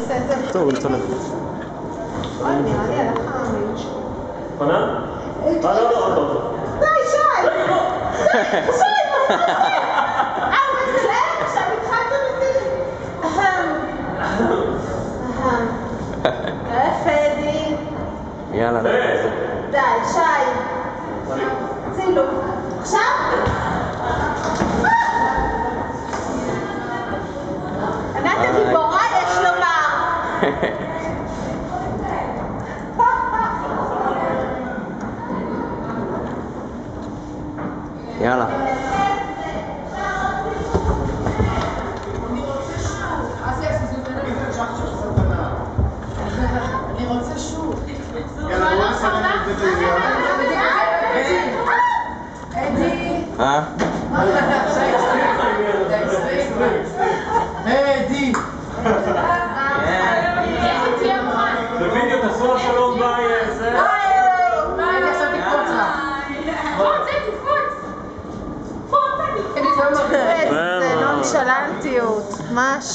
נעשה את זה. טוב, נצלם. אוי, נראה לי הלך המיוש. חנן? לא. די, שי! שי! הוא מצלם? עכשיו התחלתם איתי? פדי. יאללה. די, שי. צילו. עכשיו? ענת הגיבורה, יש לומר. יאללה. אני רוצה שוב. יאללה, בוא נסיים את זה. אדי. אדי! זה וידאו, תעשו לה שלום ביי. זה... איזה נונשלנטיות, ממש.